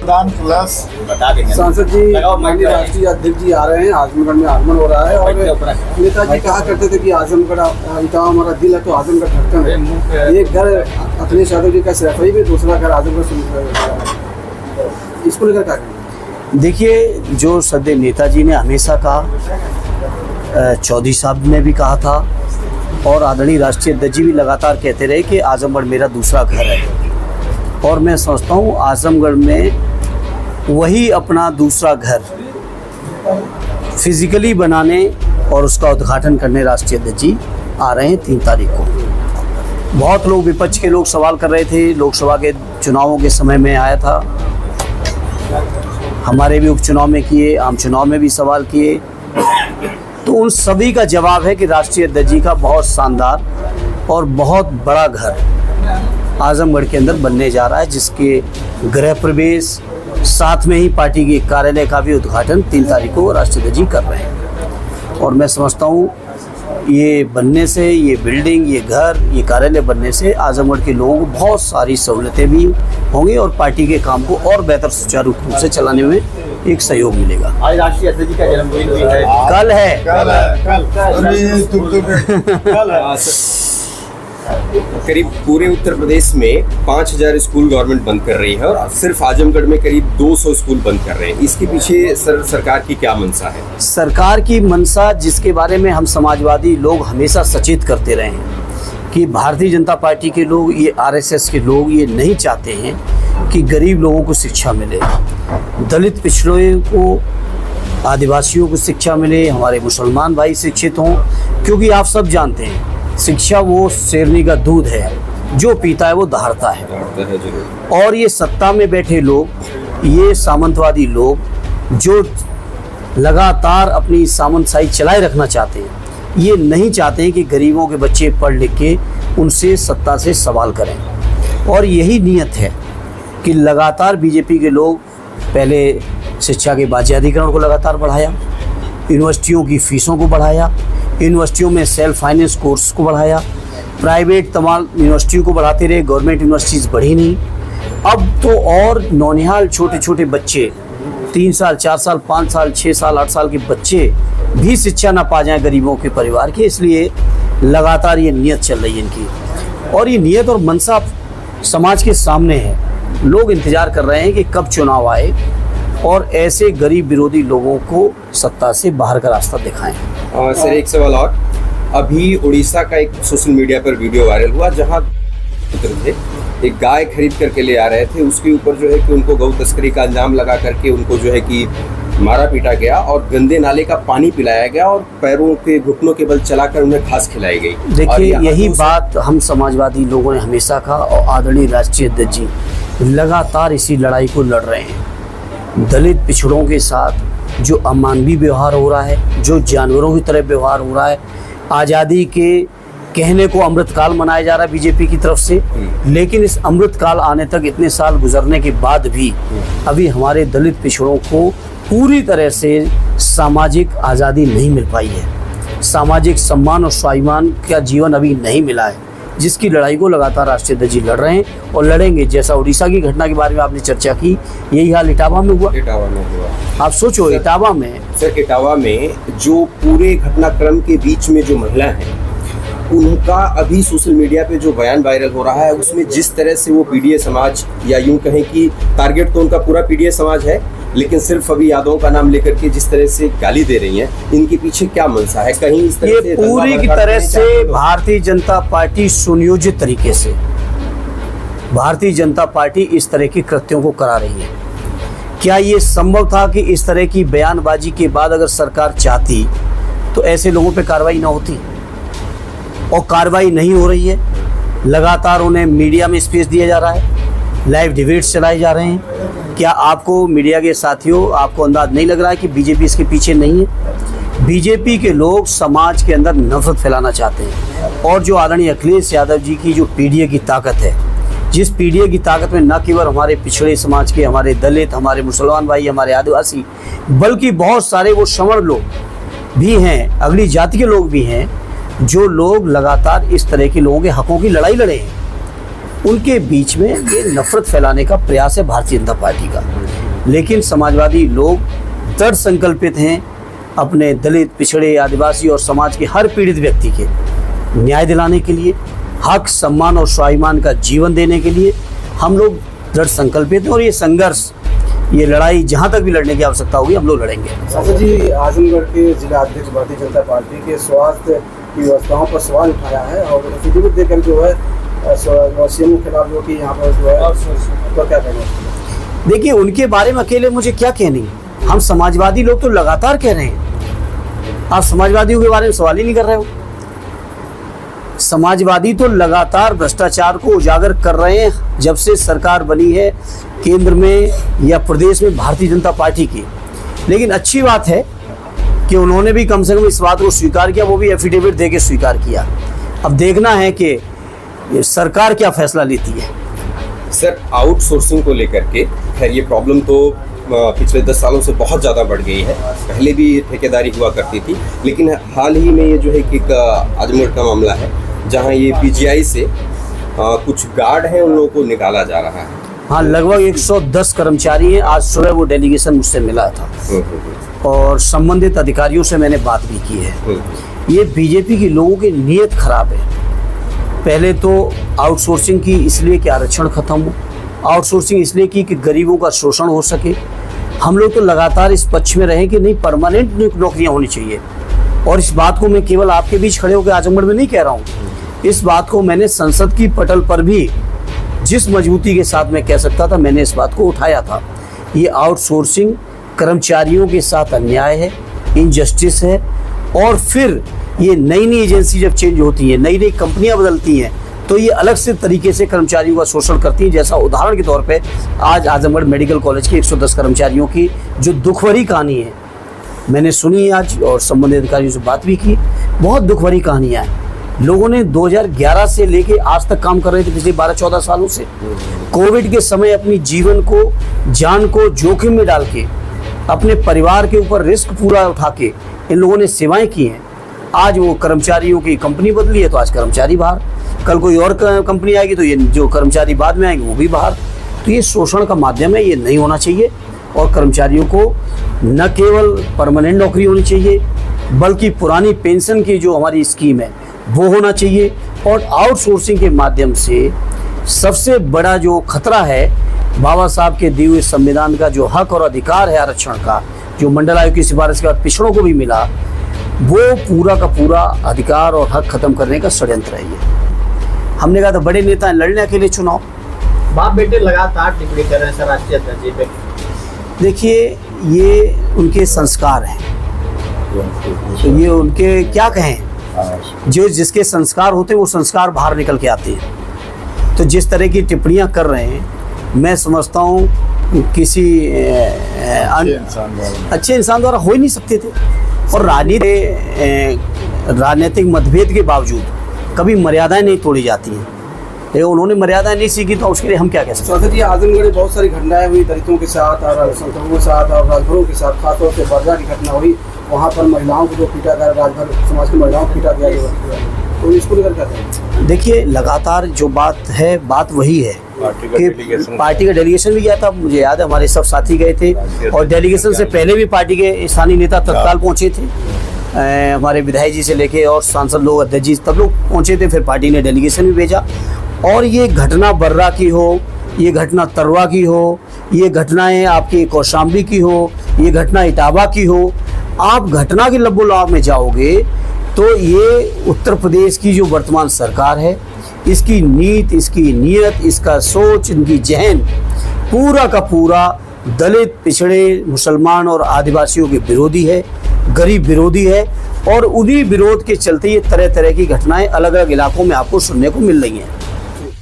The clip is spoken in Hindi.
प्लस बता देंगे। सांसद जी माननीय राष्ट्रीय अध्यक्ष जी आ रहे हैं, आजमगढ़ में आगमन हो रहा है और नेताजी कहा करते थे कि आजमगढ़ इतना हमारा दिल है तो आजमगढ़ धड़कन है। एक घर अखिलेश यादव जी का सिरफई में, दूसरा घर आजमगढ़, इसको लेकर क्या कहेंगे? देखिए, जो सदैव नेताजी ने हमेशा कहा, चौधरी साहब ने भी कहा था और आदरणीय राष्ट्रीय अध्यक्ष जी भी लगातार कहते रहे कि आजमगढ़ मेरा दूसरा घर है। और मैं समझता हूँ आजमगढ़ में वही अपना दूसरा घर फिजिकली बनाने और उसका उद्घाटन करने राष्ट्रीय अध्यक्ष जी आ रहे हैं 3 तारीख को। बहुत लोग, विपक्ष के लोग सवाल कर रहे थे, लोकसभा के चुनावों के समय में आया था, हमारे भी उपचुनाव में किए, आम चुनाव में भी सवाल किए, तो उन सभी का जवाब है कि राष्ट्रीय अध्यक्ष जी का बहुत शानदार और बहुत बड़ा घर आजमगढ़ के अंदर बनने जा रहा है, जिसके गृह प्रवेश साथ में ही पार्टी के कार्यालय का भी उद्घाटन 3 तारीख को राष्ट्रीय अध्यक्ष जी कर रहे हैं। और मैं समझता हूँ ये बनने से, ये बिल्डिंग, ये घर, ये कार्यालय बनने से आजमगढ़ के लोगों को बहुत सारी सहूलतें भी होंगी और पार्टी के काम को और बेहतर सुचारू रूप से चलाने में एक सहयोग मिलेगा। आज राष्ट्रीय अध्यक्ष जी का जन्मदिन भी है, कल है। करीब पूरे उत्तर प्रदेश में 5000 स्कूल गवर्नमेंट बंद कर रही है और सिर्फ आजमगढ़ में करीब 200 स्कूल बंद कर रहे हैं। इसके पीछे सरकार की क्या मंशा है? सरकार की मंशा, जिसके बारे में हम समाजवादी लोग हमेशा सचेत करते रहे हैं कि भारतीय जनता पार्टी के लोग, ये आरएसएस के लोग ये नहीं चाहते हैं कि गरीब लोगों को शिक्षा मिले, दलित पिछड़ों को, आदिवासियों को शिक्षा मिले, हमारे मुसलमान भाई शिक्षित हों। क्योंकि आप सब जानते हैं शिक्षा वो शेरनी का दूध है, जो पीता है वो दहाड़ता है। और ये सत्ता में बैठे लोग, ये सामंतवादी लोग जो लगातार अपनी सामंतशाही चलाए रखना चाहते हैं, ये नहीं चाहते हैं कि गरीबों के बच्चे पढ़ लिख के उनसे सत्ता से सवाल करें। और यही नीयत है कि लगातार बीजेपी के लोग पहले शिक्षा के बाज़ियातीकरण को लगातार बढ़ाया, यूनिवर्सिटियों की फ़ीसों को बढ़ाया, यूनिवर्सिटियों में सेल्फ फाइनेंस कोर्स को बढ़ाया, प्राइवेट तमाम यूनिवर्सिटियों को बढ़ाते रहे, गवर्नमेंट यूनिवर्सिटीज़ बढ़ी नहीं। अब तो और नौनिहाल छोटे छोटे बच्चे, 3 साल, 4 साल, 5 साल, 6 साल, 8 साल के बच्चे भी शिक्षा ना पा जाएं गरीबों के परिवार के। इसलिए लगातार ये नीयत चल रही है इनकी, और ये नीयत और मनसा समाज के सामने है। लोग इंतज़ार कर रहे हैं कि कब चुनाव आए और ऐसे गरीब विरोधी लोगों को सत्ता से बाहर का रास्ता दिखाएं। सर, एक सवाल और। अभी उड़ीसा का एक सोशल मीडिया पर वीडियो वायरल हुआ जहां थे, एक गाय खरीद करके ले आ रहे थे, उसके ऊपर जो है कि उनको गौ तस्करी का इल्जाम लगा करके उनको जो है कि मारा पीटा गया और गंदे नाले का पानी पिलाया गया और पैरों के घुटनों के बल चलाकर उन्हें घास खिलाई गई। देखिए, यही बात हम समाजवादी लोगों ने हमेशा कहा और आदरणीय राष्ट्रीय अध्यक्ष जी लगातार इसी लड़ाई को लड़ रहे हैं। दलित पिछड़ों के साथ जो अमानवीय व्यवहार हो रहा है, जो जानवरों की तरह व्यवहार हो रहा है, आज़ादी के कहने को अमृतकाल मनाया जा रहा है बीजेपी की तरफ से, लेकिन इस अमृतकाल आने तक इतने साल गुजरने के बाद भी अभी हमारे दलित पिछड़ों को पूरी तरह से सामाजिक आज़ादी नहीं मिल पाई है। सामाजिक सम्मान और स्वाभिमान का जीवन अभी नहीं मिला है, जिसकी लड़ाई को लगातार राष्ट्रीय अध्यक्ष जी लड़ रहे हैं और लड़ेंगे। जैसा उड़ीसा की घटना के बारे में आपने चर्चा की, यही हाल इटावा में हुआ। आप सोचो, इटावा में सर, इटावा में जो पूरे घटनाक्रम के बीच में जो महिला है, उनका अभी सोशल मीडिया पे जो बयान वायरल हो रहा है, उसमें जिस तरह से वो पीडीए समाज, या यूं कहें कि टारगेट तो उनका पूरा पीडीए समाज है, लेकिन सिर्फ अभी यादव का नाम लेकर के जिस तरह से गाली दे रही हैं, इनके पीछे क्या मंशा है? कहीं इस तरह ये पूरी की तरह से भारतीय जनता पार्टी सुनियोजित तरीके से भारतीय जनता पार्टी इस तरह के कृत्यों को करा रही है। क्या ये संभव था कि इस तरह की बयानबाजी के बाद अगर सरकार चाहती तो ऐसे लोगों पे कार्रवाई ना होती? और कार्रवाई नहीं हो रही है। लगातार उन्हें मीडिया में स्पेस दिया जा रहा है, लाइव डिबेट्स चलाए जा रहे हैं। क्या आपको मीडिया के साथियों, आपको अंदाज नहीं लग रहा है कि बीजेपी इसके पीछे नहीं है? बीजेपी के लोग समाज के अंदर नफरत फैलाना चाहते हैं। और जो आदरणीय अखिलेश यादव जी की जो पीडीए की ताकत है, जिस पीडीए की ताकत में न केवल हमारे पिछड़े समाज के, हमारे दलित, हमारे मुसलमान भाई, हमारे आदिवासी, बल्कि बहुत सारे वो श्रमण लोग भी हैं, अगली जाति के लोग भी हैं, जो लोग लगातार इस तरह के लोगों के हकों की लड़ाई लड़े हैं। उनके बीच में ये नफरत फैलाने का प्रयास है भारतीय जनता पार्टी का। लेकिन समाजवादी लोग दृढ़ संकल्पित हैं अपने दलित, पिछड़े, आदिवासी और समाज के हर पीड़ित व्यक्ति के न्याय दिलाने के लिए, हक, सम्मान और स्वाभिमान का जीवन देने के लिए हम लोग दृढ़ संकल्पित हैं। और ये संघर्ष, ये लड़ाई जहाँ तक भी लड़ने की आवश्यकता होगी हम लोग लड़ेंगे। सांसद जी, आजमगढ़ के जिला अध्यक्ष भारतीय जनता पार्टी के स्वास्थ्य की व्यवस्थाओं पर सवाल उठाया है और एफिडेविट देकर जो है सीएम के खिलाफ जो कि यहाँ पर जो है तो क्या कहना है? देखिए, उनके बारे में अकेले मुझे क्या कहनी, हम समाजवादी लोग तो लगातार कह रहे हैं। आप समाजवादियों के बारे में सवाल ही नहीं कर रहे हो। समाजवादी तो लगातार भ्रष्टाचार को उजागर कर रहे हैं जब से सरकार बनी है केंद्र में या प्रदेश में भारतीय जनता पार्टी की। लेकिन अच्छी बात है कि उन्होंने भी कम से कम इस बात को स्वीकार किया, वो भी एफिडेविट देके स्वीकार किया। अब देखना है कि सरकार क्या फैसला लेती है। सर, आउटसोर्सिंग को लेकर के खैर ये प्रॉब्लम तो पिछले 10 सालों से बहुत ज़्यादा बढ़ गई है। पहले भी ठेकेदारी हुआ करती थी, लेकिन हाल ही में ये जो है कि एक आजमगढ़ का मामला है जहां ये पीजीआई से कुछ गार्ड हैं उन लोगों को निकाला जा रहा है। हाँ, लगभग 110 कर्मचारी हैं। आज सुबह वो डेलीगेशन मुझसे मिला था और संबंधित अधिकारियों से मैंने बात भी की है। ये बीजेपी के लोगों की नीयत खराब है। पहले तो आउटसोर्सिंग की इसलिए कि आरक्षण खत्म हो, आउटसोर्सिंग इसलिए की कि गरीबों का शोषण हो सके। हम लोग तो लगातार इस पक्ष में रहे कि नहीं, परमानेंट नौकरियां होनी चाहिए। और इस बात को मैं केवल आपके बीच खड़े होकर आजमगढ़ में नहीं कह रहा हूँ, इस बात को मैंने संसद की पटल पर भी जिस मजबूती के साथ मैं कह सकता था, मैंने इस बात को उठाया था। ये आउटसोर्सिंग कर्मचारियों के साथ अन्याय है, इनजस्टिस है। और फिर ये नई नई एजेंसी जब चेंज होती है, नई नई कंपनियां बदलती हैं, तो ये अलग से तरीके से कर्मचारियों का शोषण करती है। जैसा उदाहरण के तौर पे आज आजमगढ़ मेडिकल कॉलेज के 110 कर्मचारियों की जो दुख भरी कहानी है, मैंने सुनी आज और संबंधित अधिकारियों से बात भी की। बहुत दुख भरी कहानियाँ हैं। लोगों ने 2011 से लेके आज तक काम कर रहे थे, पिछले 12-14 सालों से। कोविड के समय अपनी जीवन को, जान को जोखिम में डाल के, अपने परिवार के ऊपर रिस्क पूरा उठा के इन लोगों ने सेवाएं की हैं। आज वो कर्मचारियों की कंपनी बदली है तो आज कर्मचारी बाहर, कल कोई और कंपनी आएगी तो ये जो कर्मचारी बाद में आएंगे वो भी बाहर। तो ये शोषण का माध्यम है, ये नहीं होना चाहिए। और कर्मचारियों को न केवल परमानेंट नौकरी होनी चाहिए, बल्कि पुरानी पेंशन की जो हमारी स्कीम है वो होना चाहिए। और आउटसोर्सिंग के माध्यम से सबसे बड़ा जो खतरा है, बाबा साहब के दिए हुए संविधान का जो हक और अधिकार है आरक्षण का, जो मंडल आयोग की सिफारिश के बाद पिछड़ों को भी मिला, वो पूरा का पूरा अधिकार और हक खत्म करने का षड्यंत्र है ये। हमने कहा था बड़े नेता हैं, लड़ने के लिए चुनाव। बाप बेटे लगातार टिप्पणी कर रहे हैं सर राष्ट्रीय अध्यक्ष जी पे। देखिए, ये उनके संस्कार हैं, तो ये उनके क्या कहें, जो जिसके संस्कार होते हैं वो संस्कार बाहर निकल के आते हैं। तो जिस तरह की टिप्पणियां कर रहे हैं, मैं समझता हूँ किसी अच्छे इंसान द्वारा हो ही नहीं सकते थे। और राजनीतिक मतभेद के बावजूद कभी मर्यादाएं नहीं तोड़ी जाती हैं। लेकिन उन्होंने मर्यादाएं नहीं सीखी तो उसके लिए हम क्या कह सकते हैं। सांसद जी, आजमगढ़ में बहुत सारी घटनाएं हुई दलितों के साथ और अल्पसंख्यकों के साथ और राजभरों के साथ। खासतौर से बरजा की घटना हुई, वहाँ पर महिलाओं को जो पीटा गया, राजभर समाज की महिलाओं को पीटा गया, तो इसको लेकर क्या कहें? देखिए, लगातार जो बात है, बात वही है कि पार्टी का डेलीगेशन भी गया था, मुझे याद है हमारे सब साथी गए थे। और डेलीगेशन से पहले भी पार्टी के स्थानीय नेता तत्काल पहुँचे थे, हमारे विधायक जी से लेके और सांसद लोग, अध्यक्ष जी, तब लोग पहुँचे थे। फिर पार्टी ने डेलीगेशन भी भेजा। और ये घटना बर्रा की हो, ये घटना तरवा की हो, ये घटनाएं आपकी कौशाम्बी की हो, ये घटना इटावा की हो, आप घटना के लबोलाव में जाओगे तो ये उत्तर प्रदेश की जो वर्तमान सरकार है, इसकी नीति, इसकी नीयत, इसका सोच, इनकी जहन पूरा का पूरा दलित, पिछड़े, मुसलमान और आदिवासियों के विरोधी है, गरीब विरोधी है। और उन्हीं विरोध के चलते ये तरह तरह की घटनाएं अलग अलग इलाकों में आपको सुनने को मिल रही हैं।